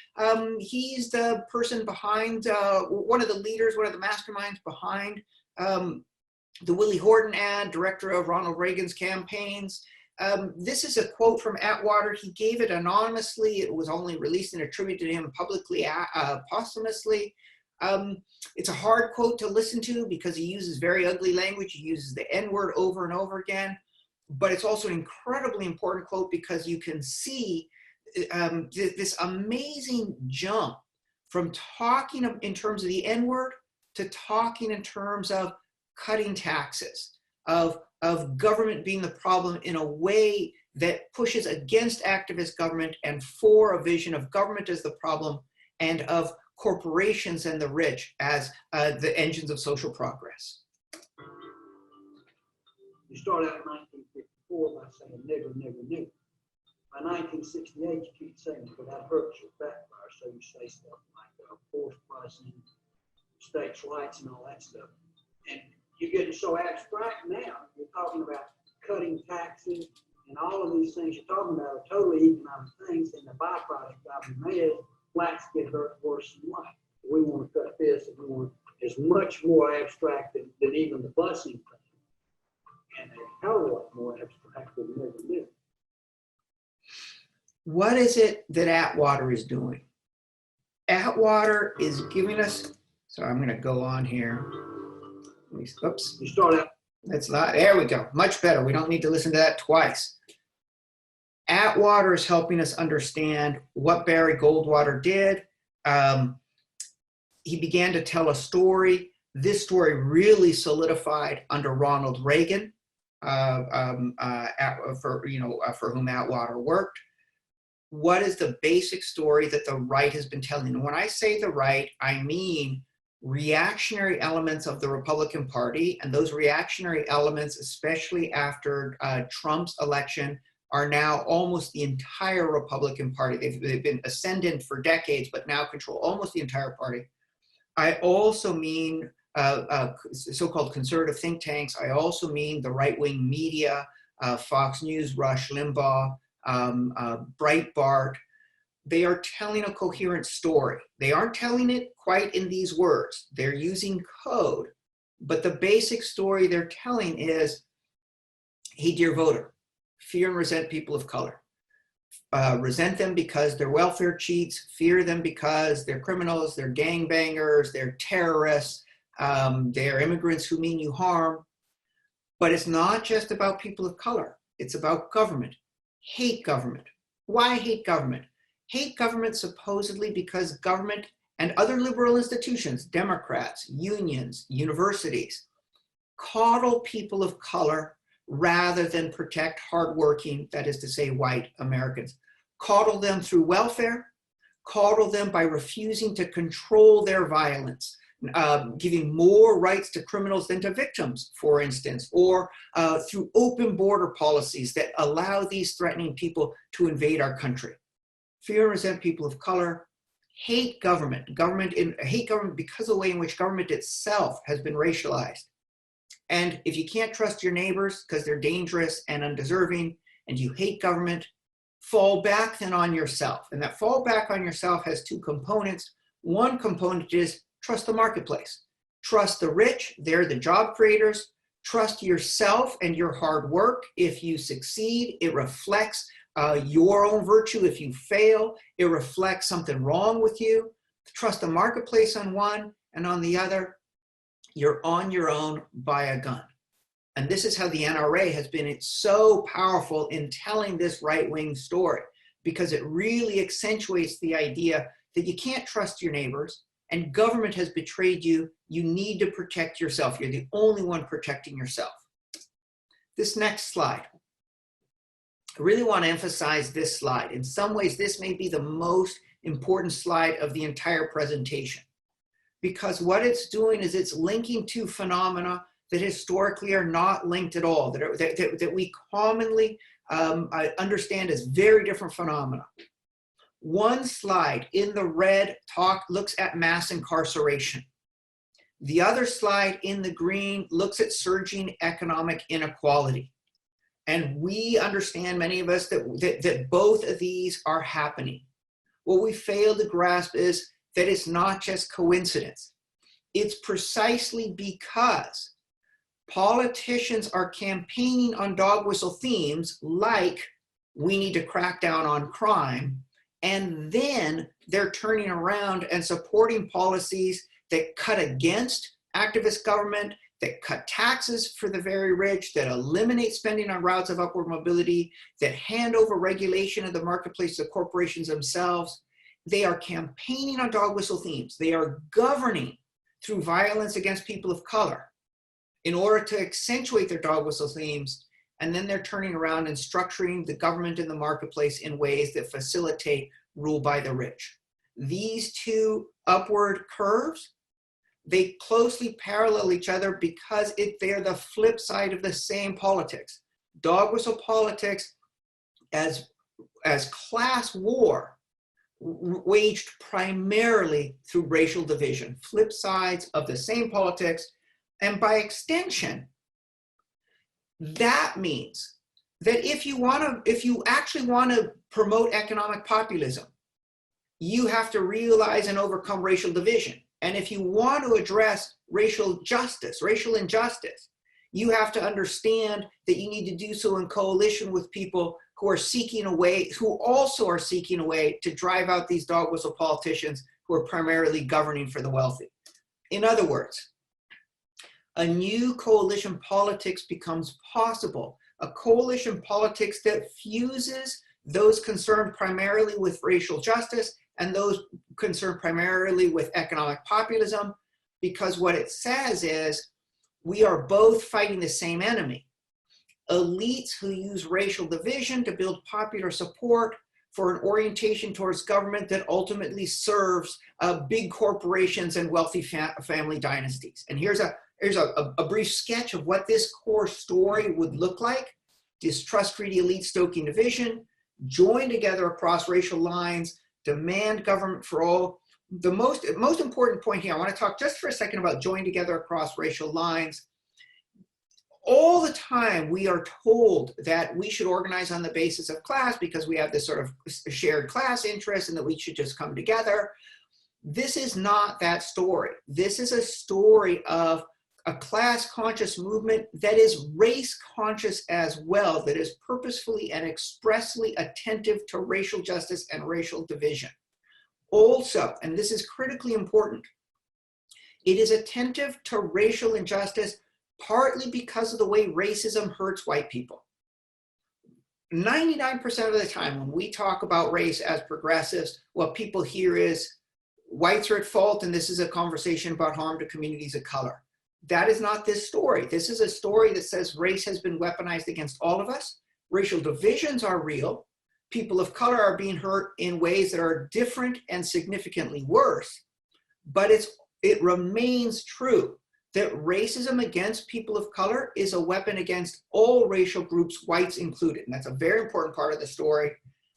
He's the person behind, one of the leaders, one of the masterminds behind the Willie Horton ad, director of Ronald Reagan's campaigns. This is a quote from Atwater. He gave it anonymously. It was only released and attributed to him publicly, posthumously. It's a hard quote to listen to because he uses very ugly language. He uses the N-word over and over again. But it's also an incredibly important quote because you can see this amazing jump from talking in terms of the N-word to talking in terms of cutting taxes, of government being the problem in a way that pushes against activist government and for a vision of government as the problem and of corporations and the rich as the engines of social progress. You start out in 1950. poor by saying nigger, nigger, nigger. By 1968, you keep saying it, but that hurts your backfire. So you say stuff like forced pricing, states' rights, and all that stuff. And you're getting so abstract now. You're talking about cutting taxes and all of these things you're talking about are totally economic things. And the byproduct of them is blacks get hurt worse than white. We want to cut this, and we want it's much more abstract than even the busing thing, and a hell of a lot more abstract than nigger, nigger. What is it that Atwater is doing? Atwater is giving us, so I'm going to go on here. Oops. You start out. That's not, there we go. Much better. We don't need to listen to that twice. Atwater is helping us understand what Barry Goldwater did. He began to tell a story. This story really solidified under Ronald Reagan, for whom Atwater worked. What is the basic story that the right has been telling? And when I say the right, I mean reactionary elements of the Republican Party, and those reactionary elements, especially after Trump's election, are now almost the entire Republican Party. They've been ascendant for decades, but now control almost the entire party. I also mean so-called conservative think tanks. I also mean the right-wing media, Fox News, Rush Limbaugh, Breitbart. They are telling a coherent story. They aren't telling it quite in these words. They're using code, but the basic story they're telling is, hey, dear voter, fear and resent people of color. Resent them because they're welfare cheats, fear them because they're criminals, they're gangbangers, they're terrorists, they're immigrants who mean you harm. But it's not just about people of color. It's about government. Hate government. Why hate government? Hate government supposedly because government and other liberal institutions, Democrats, unions, universities, coddle people of color rather than protect hardworking, that is to say, white Americans. Coddle them through welfare, coddle them by refusing to control their violence, giving more rights to criminals than to victims, for instance, or through open border policies that allow these threatening people to invade our country. Fear and resent people of color, hate government, hate government because of the way in which government itself has been racialized. And if you can't trust your neighbors because they're dangerous and undeserving, and you hate government, fall back then on yourself. And that fall back on yourself has two components. One component is trust the marketplace. Trust the rich, they're the job creators. Trust yourself and your hard work. If you succeed, it reflects your own virtue. If you fail, it reflects something wrong with you. Trust the marketplace on one, and on the other, you're on your own, buy a gun. And this is how the NRA has been so powerful in telling this right-wing story, because it really accentuates the idea that you can't trust your neighbors and government has betrayed you. You need to protect yourself. You're the only one protecting yourself. This next slide. I really want to emphasize this slide. In some ways, this may be the most important slide of the entire presentation, because what it's doing is it's linking two phenomena that historically are not linked at all, that we commonly understand as very different phenomena. One slide in the red looks at mass incarceration. The other slide in the green looks at surging economic inequality. And we understand, many of us, that both of these are happening. What we fail to grasp is that it's not just coincidence. It's precisely because politicians are campaigning on dog whistle themes like we need to crack down on crime, and then they're turning around and supporting policies that cut against activist government, that cut taxes for the very rich, that eliminate spending on routes of upward mobility, that hand over regulation of the marketplace to corporations themselves. They are campaigning on dog whistle themes. They are governing through violence against people of color in order to accentuate their dog whistle themes, and then they're turning around and structuring the government and the marketplace in ways that facilitate rule by the rich. These two upward curves, they closely parallel each other because they're the flip side of the same politics. dog whistle politics as class war waged primarily through racial division, flip sides of the same politics. And by extension, that means that if you actually want to promote economic populism, you have to realize and overcome racial division. And if you want to address racial justice, racial injustice, you have to understand that you need to do so in coalition with people who are seeking a way, who also are seeking a way to drive out these dog whistle politicians who are primarily governing for the wealthy. In other words, a new coalition politics becomes possible, a coalition politics that fuses those concerned primarily with racial justice and those concerned primarily with economic populism, because what it says is we are both fighting the same enemy. Elites who use racial division to build popular support for an orientation towards government that ultimately serves big corporations and wealthy family dynasties. And here's a brief sketch of what this core story would look like. Distrust greedy elite stoking division, join together across racial lines, demand government for all. The most important point here, I want to talk just for a second about join together across racial lines. All the time we are told that we should organize on the basis of class because we have this sort of shared class interest and that we should just come together. This is not that story. This is a story of a class conscious movement that is race conscious as well, that is purposefully and expressly attentive to racial justice and racial division. Also, and this is critically important, it is attentive to racial injustice partly because of the way racism hurts white people. 99% of the time when we talk about race as progressives, what people hear is whites are at fault and this is a conversation about harm to communities of color. That is not this story. This is a story that says race has been weaponized against all of us. Racial divisions are real. People of color are being hurt in ways that are different and significantly worse. But it remains true that racism against people of color is a weapon against all racial groups, whites included. And that's a very important part of the story.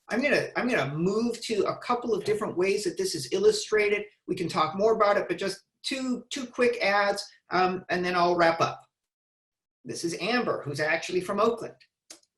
I'm gonna move to a couple of different ways that this is illustrated. We can talk more about it, but just two quick ads, and then I'll wrap up. This is Amber, who's actually from Oakland.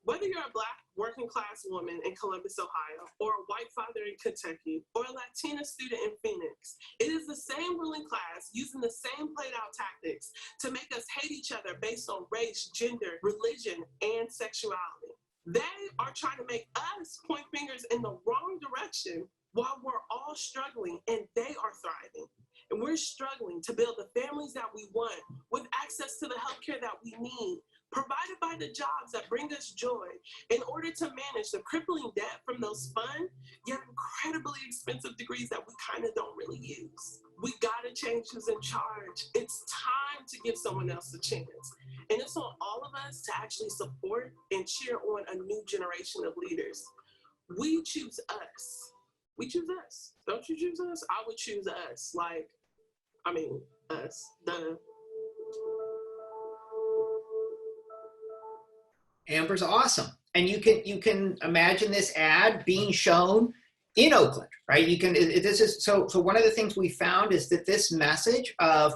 Whether you're a Black working class woman in Columbus, Ohio, or a white father in Kentucky, or a Latina student in Phoenix, it is the same ruling class using the same played out tactics to make us hate each other based on race, gender, religion, and sexuality. They are trying to make us point fingers in the wrong direction while we're all struggling and they are thriving. And we're struggling to build the families that we want with access to the healthcare that we need, provided by the jobs that bring us joy in order to manage the crippling debt from those fun, yet incredibly expensive degrees that we kind of don't really use. We gotta change who's in charge. It's time to give someone else a chance. And it's on all of us to actually support and cheer on a new generation of leaders. We choose us. We choose us. Don't you choose us? I would choose us. Us. Amber's awesome. And you can imagine this ad being shown in Oakland, right? So one of the things we found is that this message of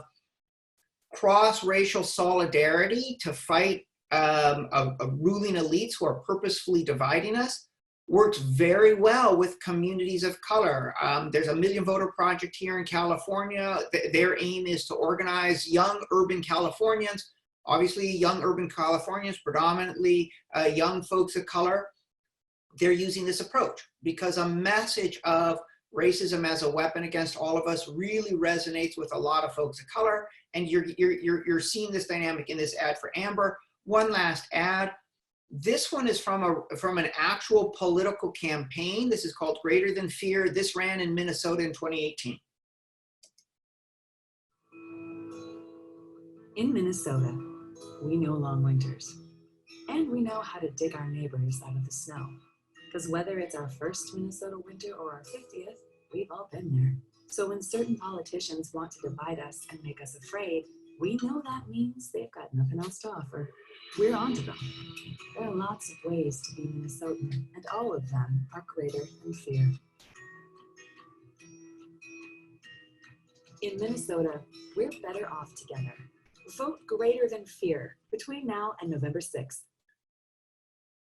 cross-racial solidarity to fight ruling elites who are purposefully dividing us works very well with communities of color. There's a Million Voter Project here in California. Their aim is to organize young urban Californians. Obviously, young urban Californians, predominantly young folks of color, they're using this approach because a message of racism as a weapon against all of us really resonates with a lot of folks of color. And you're seeing this dynamic in this ad for Amber. One last ad. This one is from an actual political campaign. This is called Greater Than Fear. This ran in Minnesota in 2018. In Minnesota, we know long winters, and we know how to dig our neighbors out of the snow. Because whether it's our first Minnesota winter or our 50th, we've all been there. So when certain politicians want to divide us and make us afraid, we know that means they've got nothing else to offer. We're onto them. There are lots of ways to be Minnesotan, and all of them are greater than fear. In Minnesota, we're better off together. Vote greater than fear between now and November 6th.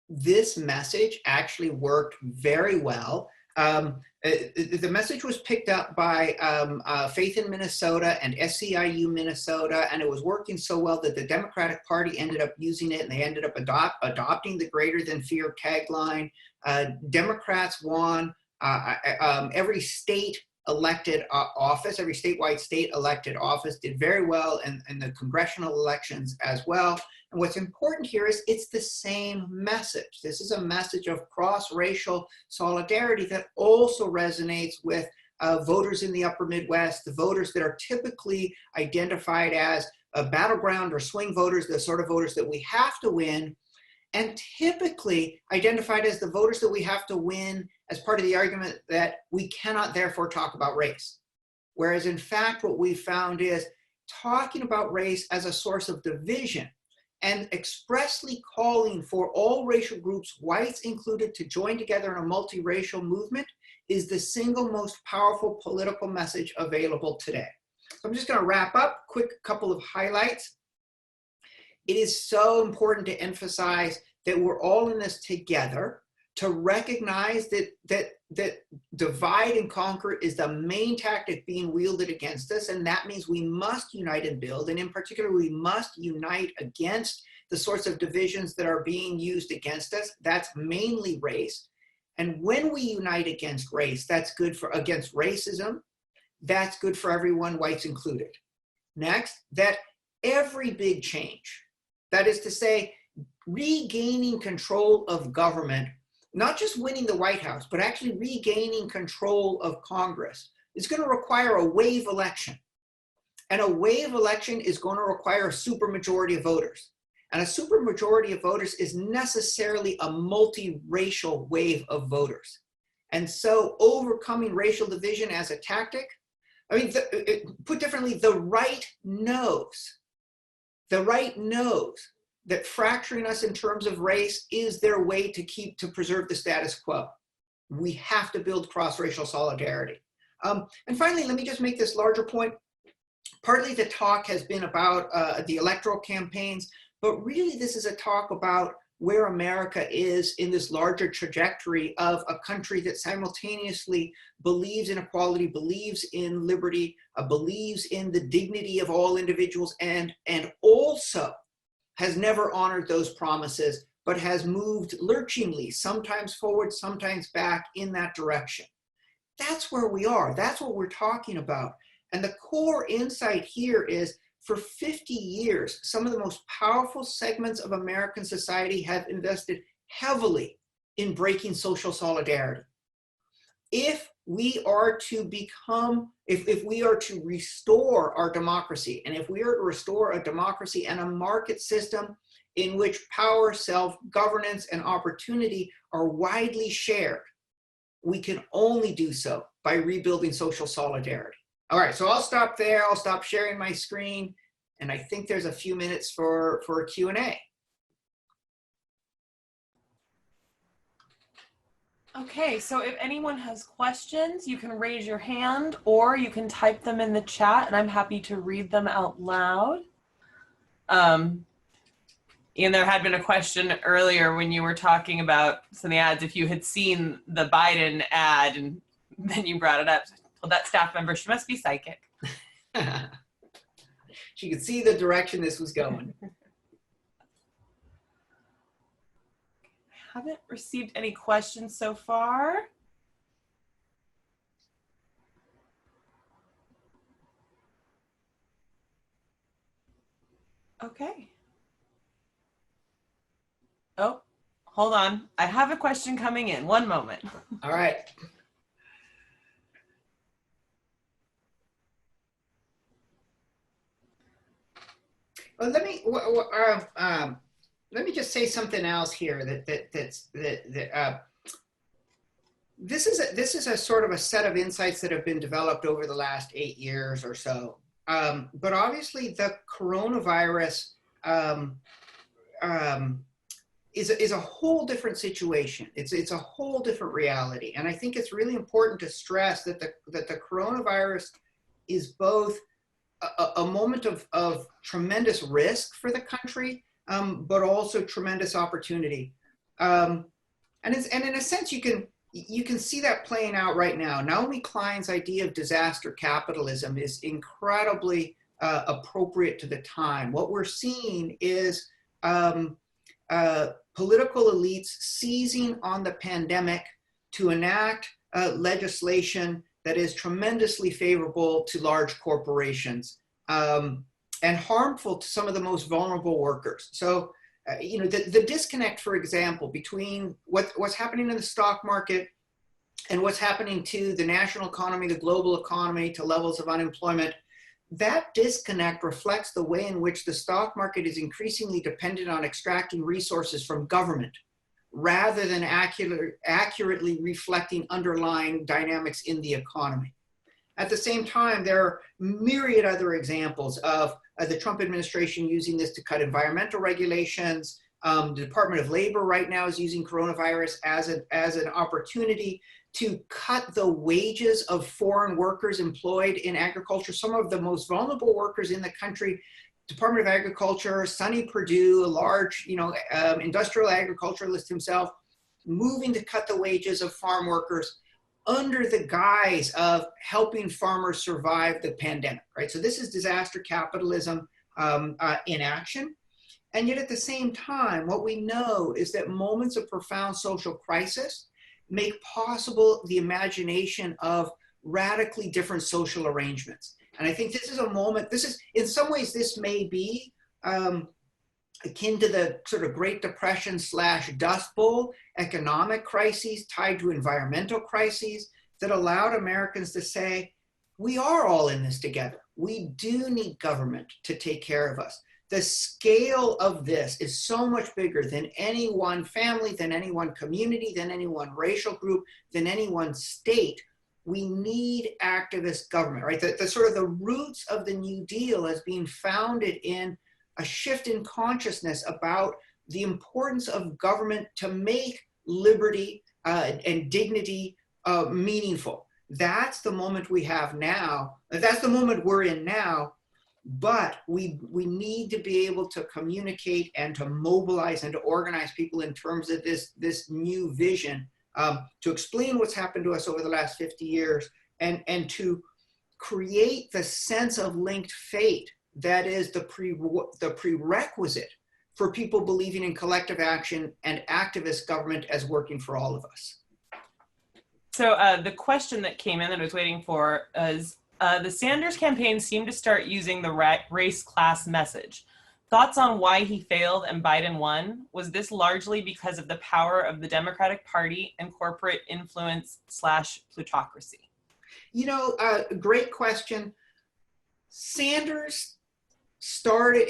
This message actually worked very well. The message was picked up by Faith in Minnesota and SEIU Minnesota, and it was working so well that the Democratic Party ended up using it, and they ended up adopting the greater than fear tagline. Democrats won every state elected office, every statewide state elected office did very well in the congressional elections as well. And what's important here is it's the same message. This is a message of cross-racial solidarity that also resonates with voters in the upper Midwest, the voters that are typically identified as battleground or swing voters, the sort of voters that we have to win, and typically identified as the voters that we have to win as part of the argument that we cannot therefore talk about race. Whereas in fact, what we found is talking about race as a source of division and expressly calling for all racial groups, whites included, to join together in a multiracial movement is the single most powerful political message available today. So I'm just going to wrap up, quick couple of highlights. It is so important to emphasize that we're all in this together, to recognize that divide and conquer is the main tactic being wielded against us, and that means we must unite and build, and in particular, we must unite against the sorts of divisions that are being used against us. That's mainly race. And when we unite against race, that's good for against racism, that's good for everyone, whites included. Next, that every big change, that is to say, regaining control of government, not just winning the White House, but actually regaining control of Congress, is going to require a wave election. And a wave election is going to require a supermajority of voters. And a supermajority of voters is necessarily a multiracial wave of voters. And so overcoming racial division as a tactic, I mean, put differently, the right knows that fracturing us in terms of race is their way to preserve the status quo. We have to build cross-racial solidarity. And finally, let me just make this larger point. Partly the talk has been about the electoral campaigns, but really this is a talk about where America is in this larger trajectory of a country that simultaneously believes in equality, believes in liberty, believes in the dignity of all individuals, and also has never honored those promises, but has moved lurchingly, sometimes forward, sometimes back in that direction. That's where we are. That's what we're talking about. And the core insight here is, for 50 years, some of the most powerful segments of American society have invested heavily in breaking social solidarity. If we are to become, if we are to restore our democracy, and if we are to restore a democracy and a market system in which power, self-governance, and opportunity are widely shared, we can only do so by rebuilding social solidarity. All right, so I'll stop there. I'll stop sharing my screen. And I think there's a few minutes for a Q&A. Okay, so if anyone has questions, you can raise your hand or you can type them in the chat, and I'm happy to read them out loud. And there had been a question earlier when you were talking about some of the ads, if you had seen the Biden ad and then you brought it up. Well, that staff member, she must be psychic. She could see the direction this was going. I haven't received any questions so far. Okay. Oh, hold on. I have a question coming in. One moment. All right. Well, let me just say something else here. This is a sort of a set of insights that have been developed over the last 8 years or so. But obviously, the coronavirus is a whole different situation. It's a whole different reality. And I think it's really important to stress that the coronavirus is both a moment of tremendous risk for the country, but also tremendous opportunity. And in a sense, you can see that playing out right now. Naomi Klein's idea of disaster capitalism is incredibly appropriate to the time. What we're seeing is political elites seizing on the pandemic to enact legislation that is tremendously favorable to large corporations and harmful to some of the most vulnerable workers. So, the disconnect, for example, between what's happening in the stock market and what's happening to the national economy, the global economy, to levels of unemployment, that disconnect reflects the way in which the stock market is increasingly dependent on extracting resources from government, rather than accurately reflecting underlying dynamics in the economy. At the same time, there are myriad other examples of the Trump administration using this to cut environmental regulations. The Department of Labor right now is using coronavirus as an opportunity to cut the wages of foreign workers employed in agriculture. Some of the most vulnerable workers in the country, Department of Agriculture, Sonny Perdue, a large, industrial agriculturalist himself, moving to cut the wages of farm workers under the guise of helping farmers survive the pandemic, right? So this is disaster capitalism in action. And yet at the same time, what we know is that moments of profound social crisis make possible the imagination of radically different social arrangements. And I think this is a moment, in some ways, this may be akin to the sort of Great Depression / Dust Bowl economic crises tied to environmental crises that allowed Americans to say, we are all in this together. We do need government to take care of us. The scale of this is so much bigger than any one family, than any one community, than any one racial group, than any one state. We need activist government, right? The sort of the roots of the New Deal as being founded in a shift in consciousness about the importance of government to make liberty and dignity meaningful. That's the moment we have now. That's the moment we're in now. But we need to be able to communicate and to mobilize and to organize people in terms of this new vision to explain what's happened to us over the last 50 years and to create the sense of linked fate that is the prerequisite for people believing in collective action and activist government as working for all of us. So the question that came in that I was waiting for is, the Sanders campaign seemed to start using the race class message. Thoughts on why he failed and Biden won? Was this largely because of the power of the Democratic Party and corporate influence / plutocracy? Great question. Sanders started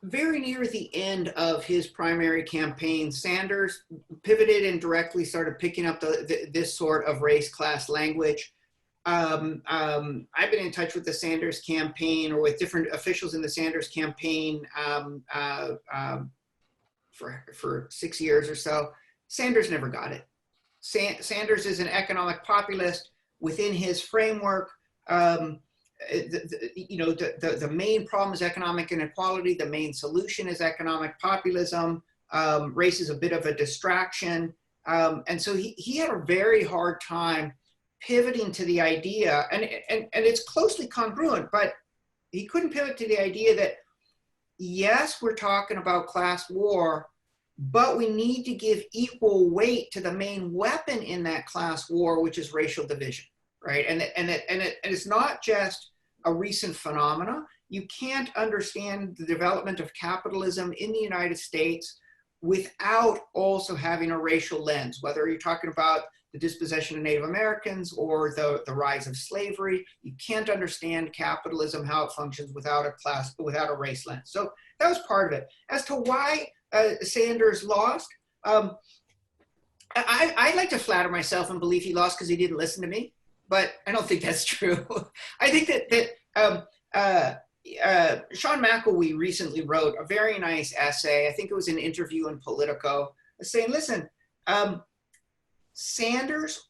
very near the end of his primary campaign. Sanders pivoted and directly started picking up this sort of race class language. I've been in touch with the Sanders campaign or with different officials in the Sanders campaign for 6 years or so. Sanders never got it. Sanders is an economic populist within his framework. The main problem is economic inequality. The main solution is economic populism. Race is a bit of a distraction. And so he had a very hard time pivoting to the idea, and it's closely congruent, but he couldn't pivot to the idea that, yes, we're talking about class war, but we need to give equal weight to the main weapon in that class war, which is racial division, right? And it's not just a recent phenomena. You can't understand the development of capitalism in the United States without also having a racial lens, whether you're talking about the dispossession of Native Americans or the rise of slavery. You can't understand capitalism, how it functions without a race lens. So that was part of it. As to why Sanders lost, I like to flatter myself and believe he lost because he didn't listen to me, but I don't think that's true. I think that Sean McElwee recently wrote a very nice essay. I think it was an interview in Politico, saying, listen, Sanders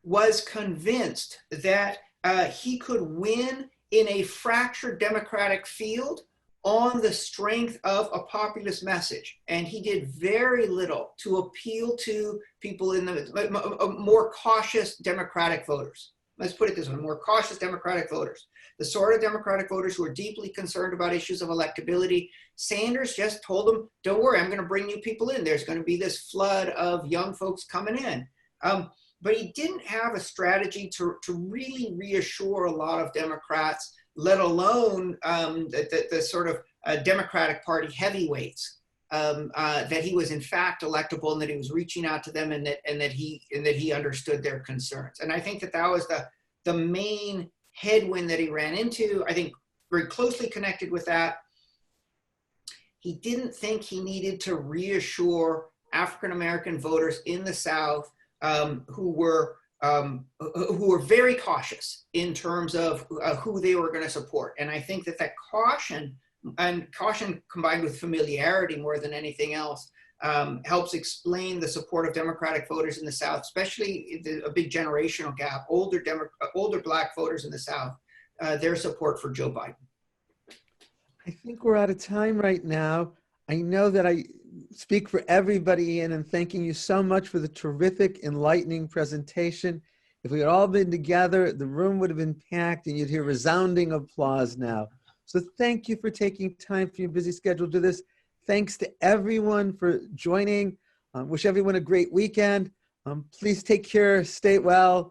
was convinced that he could win in a fractured Democratic field on the strength of a populist message. And he did very little to appeal to people in the more cautious Democratic voters. Let's put it this way, more cautious Democratic voters. The sort of Democratic voters who are deeply concerned about issues of electability. Sanders just told them, don't worry, I'm going to bring new people in. There's going to be this flood of young folks coming in. But he didn't have a strategy to really reassure a lot of Democrats, let alone the sort of Democratic Party heavyweights, that he was in fact electable and that he was reaching out to them and that he understood their concerns. And I think that was the main headwind that he ran into. I think very closely connected with that, he didn't think he needed to reassure African-American voters in the South who were very cautious in terms of who they were going to support. And I think that caution combined with familiarity more than anything else helps explain the support of Democratic voters in the South, especially a big generational gap, older Black voters in the South, their support for Joe Biden. I think we're out of time right now. I know that I speak for everybody, Ian, and thanking you so much for the terrific, enlightening presentation. If we had all been together, the room would have been packed and you'd hear resounding applause now. So thank you for taking time from your busy schedule to do this. Thanks to everyone for joining. Wish everyone a great weekend. Please take care, stay well.